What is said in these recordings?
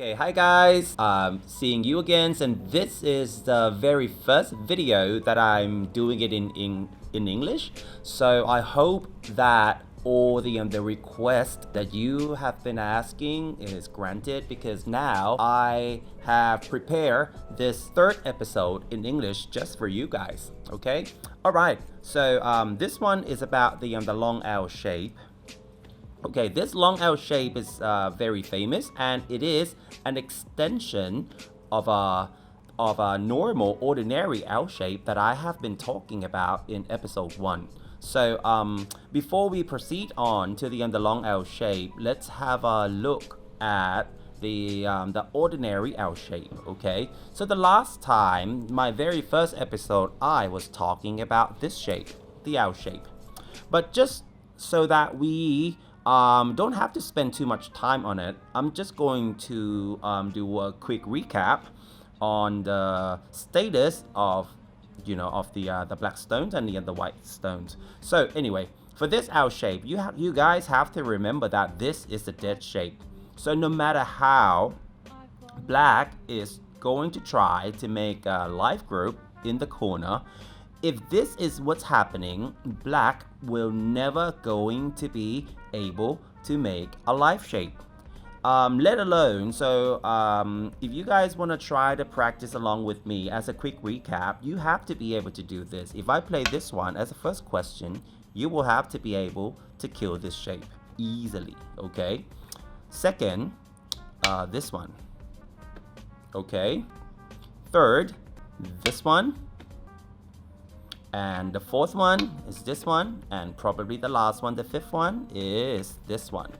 Okay, hi guys, seeing you again, and this is the very first video that I'm doing it in English. So I hope that all the request that you have been asking is granted, because now I have prepared this third episode in English just for you guys. Okay, all right. So this one is about the long L shape. Okay, this long L shape is very famous, and it is an extension of a normal ordinary L shape that I have been talking about in episode 1. So before we proceed on to the long L shape, let's have a look at the ordinary L shape. Okay, so the last time, my very first episode, I was talking about this shape, the L shape. But just so that we don't have to spend too much time on it, I'm just going to do a quick recap on the status of the black stones and the white stones. So anyway, for this L shape, you guys have to remember that this is a dead shape. So no matter how black is going to try to make a life group in the corner, if this is what's happening, black will never going to be able to make a life shape. Let alone, so if you guys want to try to practice along with me, as a quick recap, you have to be able to do this. If I play this one as a first question, you will have to be able to kill this shape easily, okay? Second, this one, okay? Third, this one. And the fourth one is this one, and probably the last one, the fifth one, is this one.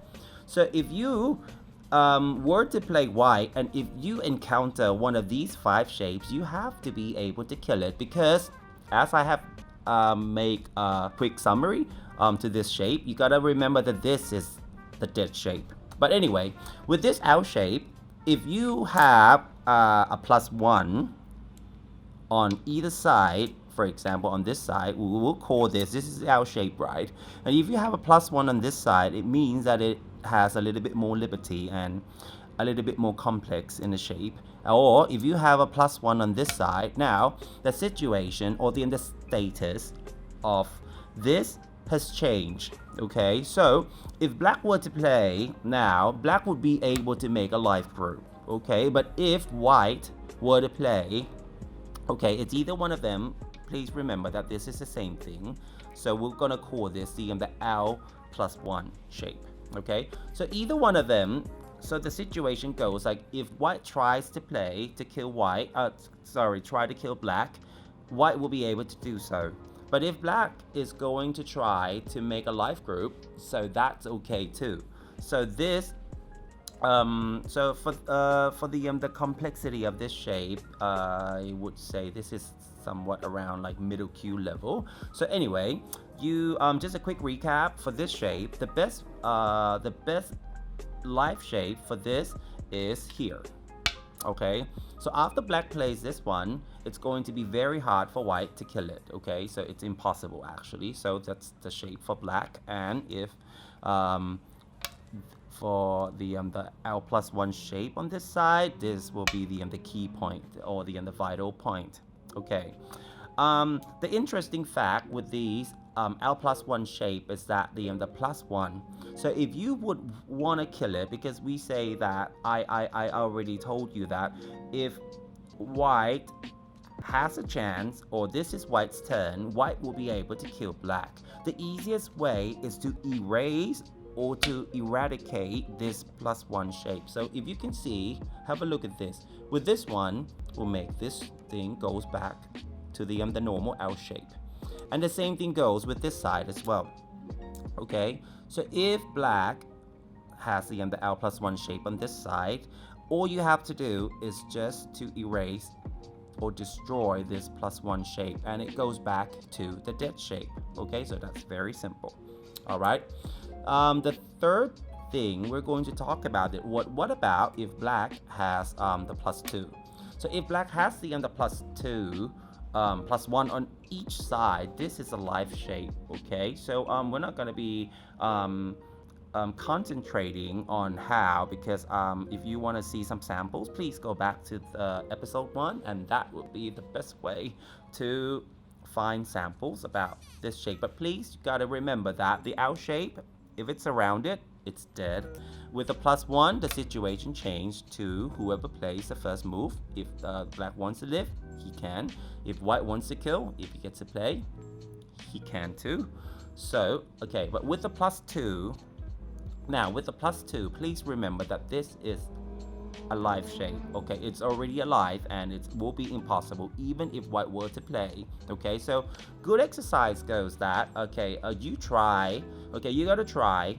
So if you were to play white, and if you encounter one of these 5 shapes, you have to be able to kill it, because as I have make a quick summary to this shape, you gotta remember that this is the dead shape. But anyway, with this L shape, if you have a +1 on either side, for example, on this side, we will call this is L shape, right? And if you have a +1 on this side, it means that it has a little bit more liberty and a little bit more complex in the shape. Or if you have a +1 on this side, now the situation or the status of this has changed. Okay, so if black were to play now, black would be able to make a life group. Okay, but if white were to play, okay, it's either one of them. Please remember that this is the same thing. So we're gonna call this the L+1 shape. Okay, so either one of them. So the situation goes like, if white tries to play to kill white, try to kill black, white will be able to do so. But if black is going to try to make a life group, so that's okay too. So this so for the complexity of this shape, I would say this is somewhat around like middle Q level. So anyway, you just a quick recap for this shape. The best life shape for this is here. Okay, so after black plays this one, it's going to be very hard for white to kill it. Okay, so it's impossible actually. So that's the shape for black. And if for the L+1 shape on this side, this will be the key point or the vital point. Okay, the interesting fact with these L+1 shape is that the +1. So if you would want to kill it, because we say that I already told you that if white has a chance, or this is white's turn, white will be able to kill black. The easiest way is to erase or to eradicate this +1 shape. So if you can see, have a look at this. With this one, we'll make this thing goes back to the normal L shape. And the same thing goes with this side as well. Okay, so if black has the L+1 shape on this side, all you have to do is just to erase or destroy this +1 shape, and it goes back to the dead shape. Okay, so that's very simple. All right. The third thing we're going to talk about it. What about if black has the +2? So if black has the +2, +1 on each side, this is a life shape. Okay, so we're not going to be concentrating on how, because if you want to see some samples, please go back to the episode 1, and that would be the best way to find samples about this shape. But please, you gotta remember that the L shape, if it's around it, it's dead. With the +1, the situation changed to whoever plays the first move. If black wants to live, he can. If white wants to kill, if he gets to play, he can too. So, okay, but with the +2, now with the +2, please remember that this is a live shape. Okay, it's already alive and it will be impossible even if white were to play. Okay, so good exercise goes that, okay, you try, okay, you gotta try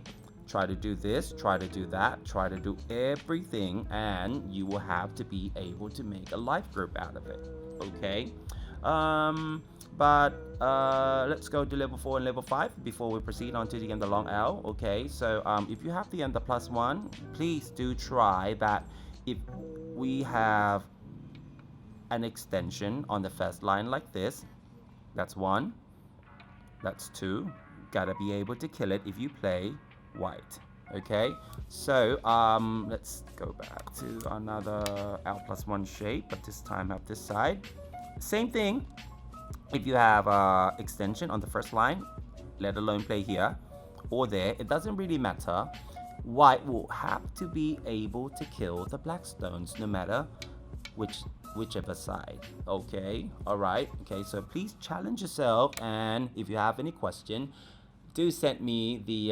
to do this, try to do that, try to do everything, and you will have to be able to make a live group out of it. Okay, but let's go to level 4 and level 5 before we proceed on to the end of long L. Okay, so if you have the end of +1, please do try that. If we have an extension on the first line like this, that's 1, that's 2, gotta be able to kill it if you play white. Okay, so let's go back to another L+1 shape, but this time have this side. Same thing, if you have extension on the first line, let alone play here or there, it doesn't really matter. White will have to be able to kill the black stones no matter whichever side. Okay, all right. Okay, so please challenge yourself, and if you have any question, do send me the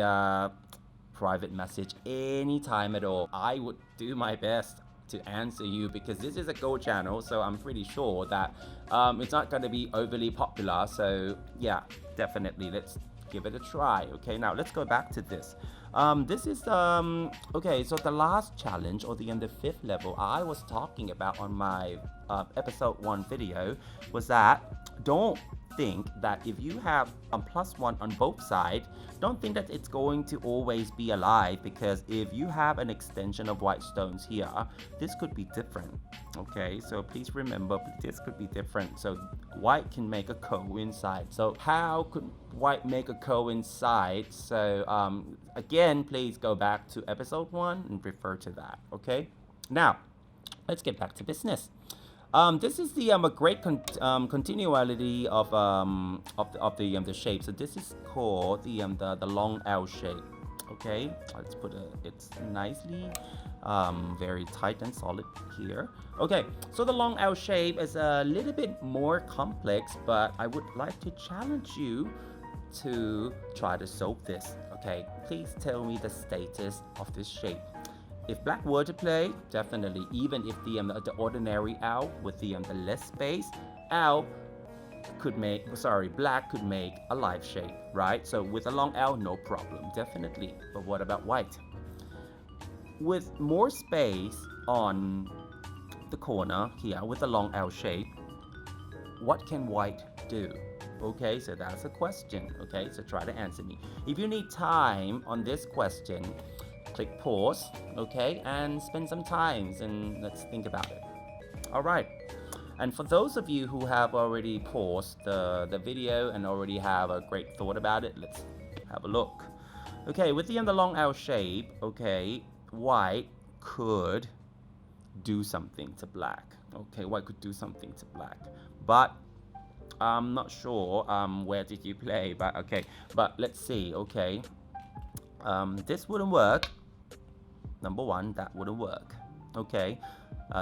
private message anytime at all. I would do my best to answer you because this is a Go channel, so I'm pretty sure that it's not going to be overly popular. So yeah, definitely let's give it a try. Okay, now let's go back to this. This is okay, so the last challenge, or the 5th level I was talking about on my episode 1 video, was that don't think that if you have a +1 on both sides, don't think that it's going to always be alive, because if you have an extension of white stones here, this could be different. Okay, so please remember this could be different. So white can make a coincide. So how could white make a coincide? So again, please go back to episode 1 and refer to that. Okay, now let's get back to business. This is the a great continuality of the shape. So this is called the long L shape. Okay, let's put it's nicely very tight and solid here. Okay, so the long L shape is a little bit more complex, but I would like to challenge you to try to solve this. Okay, please tell me the status of this shape. If black were to play, definitely, even if the ordinary L with the less space, black could make a live shape, right? So with a long L, no problem, definitely. But what about white? With more space on the corner here with a long L shape, what can white do? Okay, so that's a question. Okay, so try to answer me. If you need time on this question, click pause, okay, and spend some time and let's think about it. All right, and for those of you who have already paused the video and already have a great thought about it, let's have a look. Okay, with the long L shape, okay, white could do something to black. Okay, white could do something to black, but I'm not sure where did you play, but okay, but let's see. Okay, this wouldn't work. Number 1, that wouldn't work. Okay,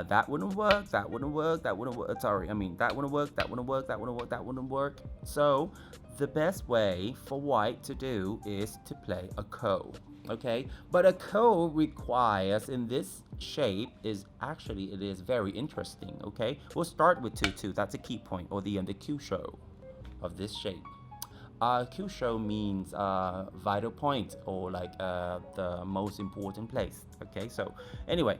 that wouldn't work, that wouldn't work, that wouldn't work. Sorry, I mean that wouldn't work, that wouldn't work, that wouldn't work, that wouldn't work. So the best way for white to do is to play a ko. Okay, but a ko requires, in this shape, is actually, it is very interesting. Okay, we'll start with 2-2. That's a key point, or the Q show of this shape. Q show means vital point, or like the most important place. Okay, so anyway,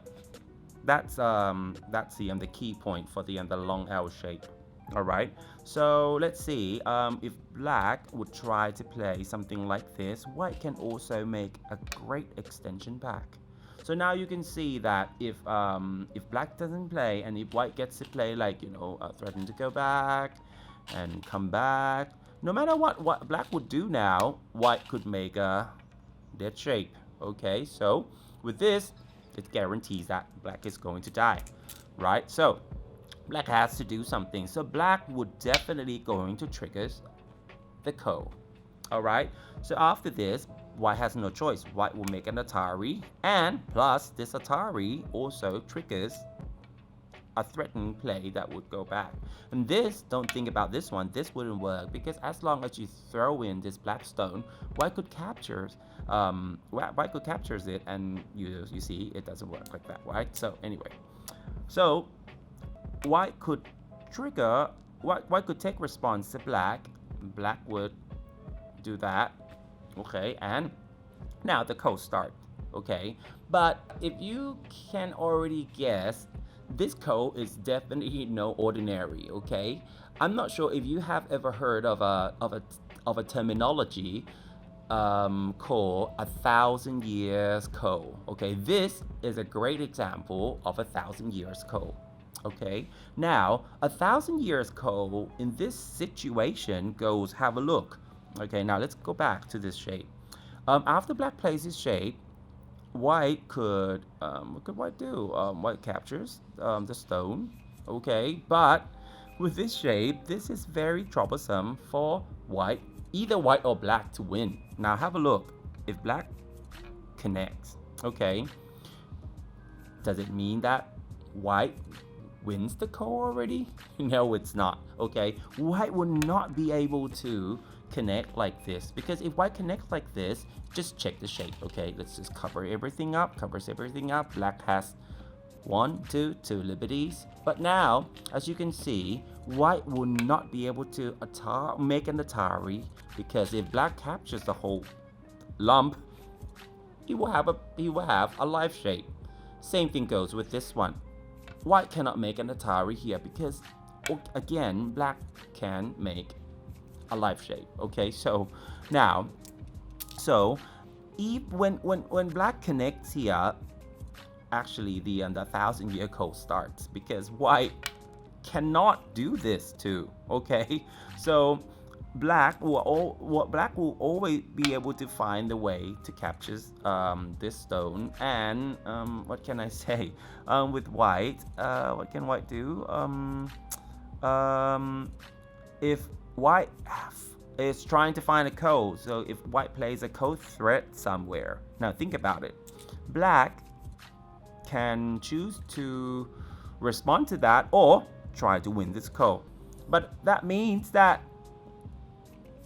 that's the key point for the long L shape. All right, so let's see, if black would try to play something like this, white can also make a great extension back. So now you can see that if black doesn't play, and if white gets to play, like, threaten to go back and come back, no matter what black would do now, white could make a dead shape. Okay, so with this, it guarantees that black is going to die, right? So black has to do something. So black would definitely going to trigger the ko. All right. So after this, white has no choice. White will make an Atari, and plus this Atari also triggers a threatening play that would go back. And this, don't think about this one. This wouldn't work because as long as you throw in this black stone, white could captures it, and you see it doesn't work like that, right? So anyway, so white could trigger. White could take response to black. Black would do that, okay, and now the code start, okay. But if you can already guess, this code is definitely no ordinary, okay. I'm not sure if you have ever heard of a terminology called 1,000 years code, okay. This is a great example of 1,000 years code. Okay, now 1,000 years code in this situation goes, have a look. Okay, now let's go back to this shape. After black plays his shape, white could, what could white do? White captures the stone. Okay, but with this shape, this is very troublesome for white, either white or black to win. Now have a look. If black connects, okay, does it mean that white wins the ko already? No, it's not. Okay, white would not be able to connect like this, because if white connects like this, just check the shape. Okay, let's just cover everything up. Covers everything up. Black has two liberties, but now as you can see, white will not be able to make an Atari, because if black captures the whole lump, he will have a life shape. Same thing goes with this one. White cannot make an Atari here because, again, black can make a life shape. Okay, so now, if when black connects here, actually the 1,000 year code starts, because white cannot do this too. Okay, so black will always be able to find the way to capture this stone. And what can I say? With white, what can white do? If white is trying to find a code, so if white plays a code threat somewhere, now think about it. Black can choose to respond to that or try to win this code, but that means that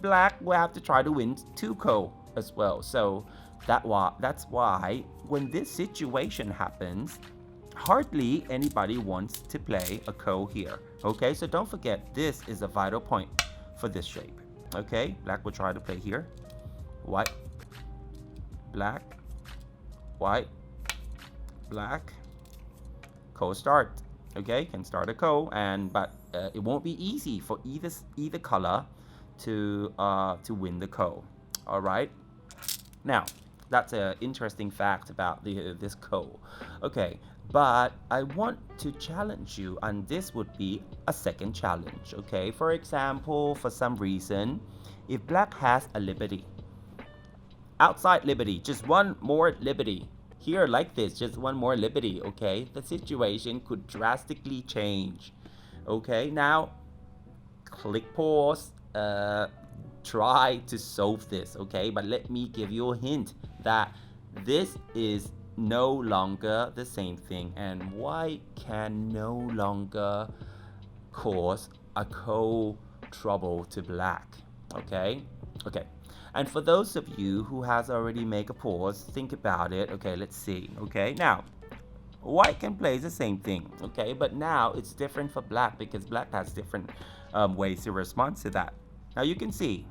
black will have to try to win 2 ko as well. So that's why when this situation happens, hardly anybody wants to play a ko here. Okay, so don't forget, this is a vital point for this shape. Okay, black will try to play here. White, black, white, black, ko start. Okay, can start a ko, but it won't be easy for either color to win the ko. All right, now that's an interesting fact about this ko. Okay, but I want to challenge you, and this would be a second challenge. Okay, for example, for some reason, if black has a liberty, outside liberty, just one more liberty here like this, just one more liberty, okay, the situation could drastically change. Okay, now click pause, try to solve this. Okay, but let me give you a hint that this is no longer the same thing, and white can no longer cause a ko trouble to black. Okay, and for those of you who has already made a pause, think about it. Okay, let's see. Okay, now white can play the same thing. Okay, but now it's different for black, because black has different ways to respond to that. Now you can see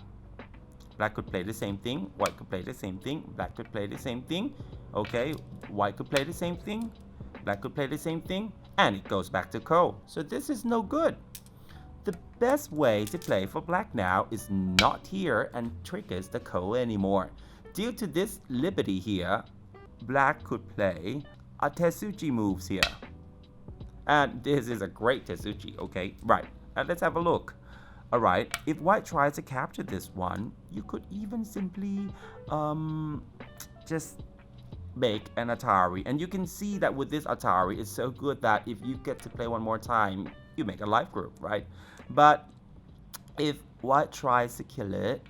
black could play the same thing, white could play the same thing, black could play the same thing. Okay, white could play the same thing, black could play the same thing, and it goes back to ko. So this is no good. The best way to play for black now is not here and triggers the ko anymore. Due to this liberty here, black could play a Tetsuji moves here. And this is a great Tetsuji. Okay, right. Let's have a look. Alright, if white tries to capture this one, you could even simply just make an Atari, and you can see that with this Atari it's so good that if you get to play one more time you make a live group, right? But if white tries to kill it,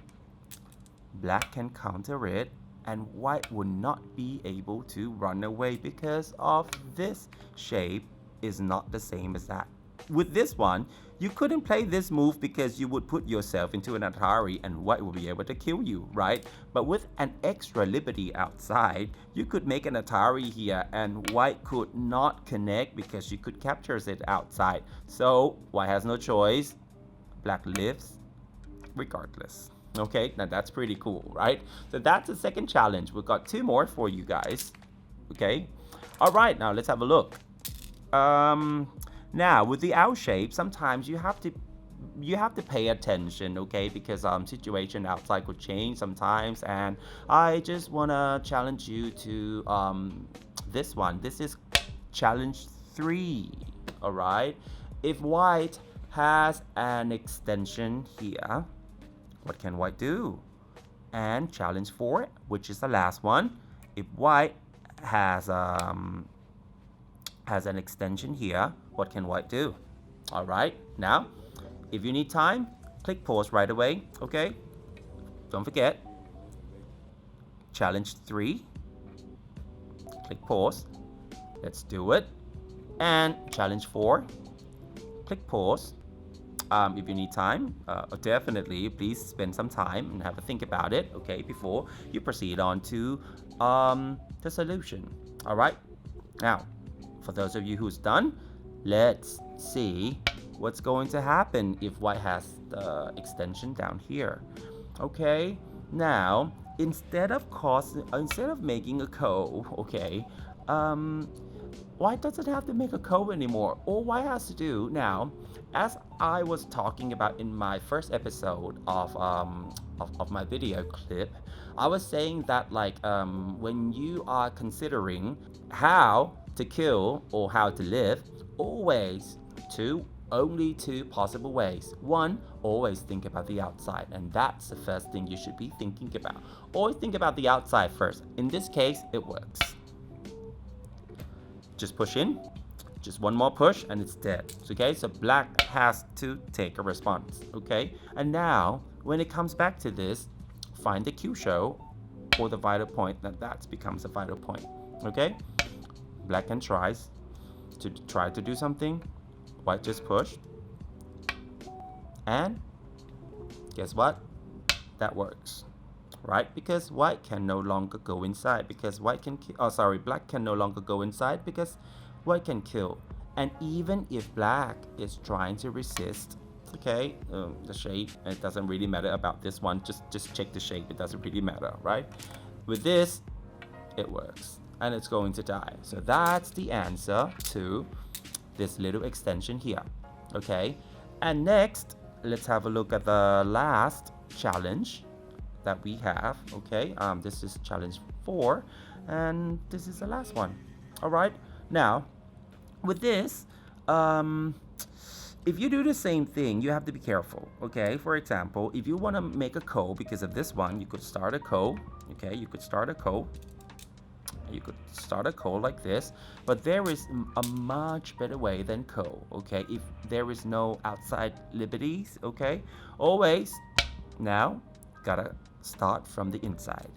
black can counter it, and white would not be able to run away because of this shape is not the same as that. With this one, you couldn't play this move because you would put yourself into an Atari and white will be able to kill you, right? But with an extra liberty outside, you could make an Atari here and white could not connect because you could capture it outside. So white has no choice, black lives regardless. Okay, now that's pretty cool, right? So that's the second challenge. We've got 2 more for you guys. Okay, all right, now let's have a look. Now with the L shape, sometimes you have to pay attention, okay, because situation outside could change sometimes, and I just wanna challenge you to this one. This is challenge 3. All right, if white has an extension here, what can white do? And challenge 4, which is the last one, if white has an extension here, what can white do? All right, now if you need time, click pause right away. Okay, don't forget, challenge 3, click pause, let's do it. And challenge 4, click pause. If you need time, definitely please spend some time and have a think about it, okay, before you proceed on to the solution. All right, now for those of you who's done, let's see what's going to happen if white has the extension down here. Okay, now instead of making a cove, okay, white doesn't have to make a cove anymore. All white has to do now, as I was talking about in my first episode of my video clip, I was saying that like when you are considering how to kill or how to live, always only 2 possible ways. 1, always think about the outside, and that's the first thing you should be thinking about. Always think about the outside first. In this case, it works. Just push in, just one more push and it's dead. Okay, so black has to take a response. Okay, and now when it comes back to this, find the Q show or the vital point, that becomes a vital point. Okay, black can try to do something, white just push, and guess what, that works, right? Because white can no longer go inside, because black can no longer go inside because white can kill. And even if black is trying to resist, okay, the shape, it doesn't really matter about this one, just check the shape, it doesn't really matter, right? With this, it works and it's going to die. So that's the answer to this little extension here. Okay, and next let's have a look at the last challenge that we have. Okay, this is challenge 4 and this is the last one. All right, now with this, if you do the same thing, you have to be careful. Okay, for example, if you want to make a code because of this one, you could start a code. Okay, you could start a code like this, but there is a much better way than code. Okay, if there is no outside liberties, okay, always now gotta start from the inside.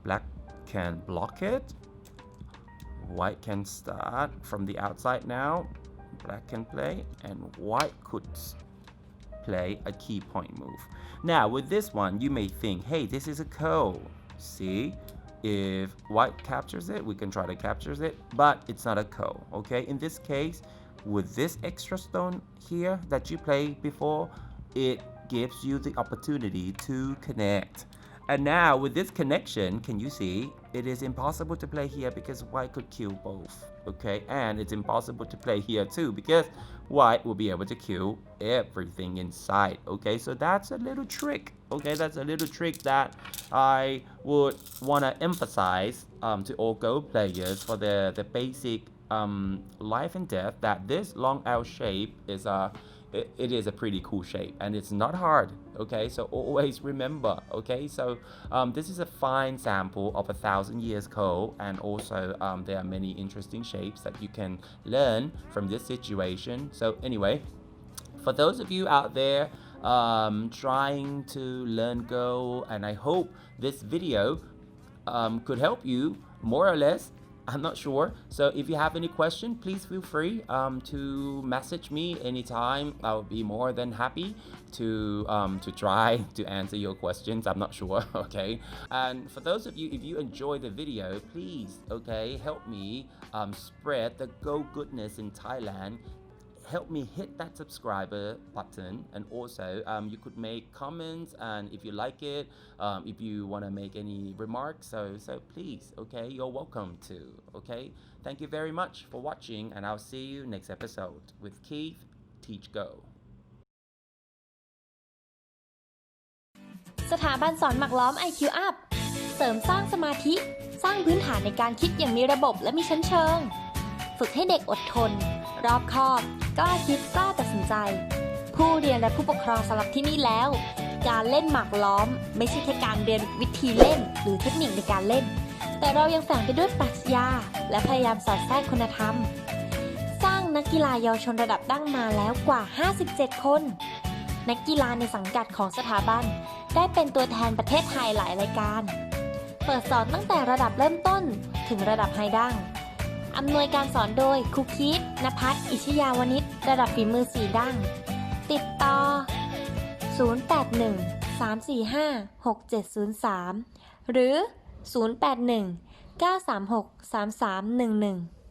Black can block it, white can start from the outside. Now black can play and white could play a key point move. Now with this one, you may think, hey, this is a code. See, if white captures it, we can try to capture it, but it's not a code. Okay, in this case, with this extra stone here that you played before, it gives you the opportunity to connect. And now with this connection, can you see it is impossible to play here because white could kill both. Okay, and it's impossible to play here too because white will be able to kill everything inside. Okay, so that's a little trick. Okay, that's a little trick that I would want to emphasize to all Go players for the basic life and death, that this long L shape it is a pretty cool shape and it's not hard. Okay, so always remember. Okay, so this is a fine sample of 1,000 years code, and also there are many interesting shapes that you can learn from this situation. So anyway, for those of you out there trying to learn Go, and I hope this video could help you more or less. I'm not sure. So if you have any question, please feel free to message me anytime. I'll be more than happy to try to answer your questions. I'm not sure. Okay. And for those of you, if you enjoy the video, please, okay, help me spread the Go goodness in Thailand. Help me hit that subscriber button, and also you could make comments, and if you like it, if you want to make any remarks, so please, okay, you're welcome to. Okay, thank you very much for watching, and I'll see you next episode with Keith Teach Go. สถาบันสอนหมากล้อม IQ Up เสริมสร้างสมาธิสร้างพื้นฐานในการคิดอย่างมีระบบและมีชั้นเชิงฝึกให้เด็กอดทนรอบคอบกล้าคิดกล้าตัดสินใจผู้เรียนและผู้ปกครองสำหรับที่นี่แล้วการเล่นหมากล้อมไม่ใช่แค่การเรียนวิธีเล่นหรือเทคนิคในการเล่นแต่เรายังแฝงไปด้วยปรัชญาและพยายามสอดแทรกคุณธรรมสร้างนักกีฬาเยาวชนระดับดั้งมาแล้วกว่า57คนนักกีฬาในสังกัดของสถาบันได้เป็นตัวแทนประเทศไทยหลายรายการเปิดสอนตั้งแต่ระดับเริ่มต้นถึงระดับไฮดั้งอำนวยการสอนโดยครูคิด ณภัทร อิชยาวนิชระดับฝีมือ4ดั้งติดต่อ 0813456703 หรือ 0819363311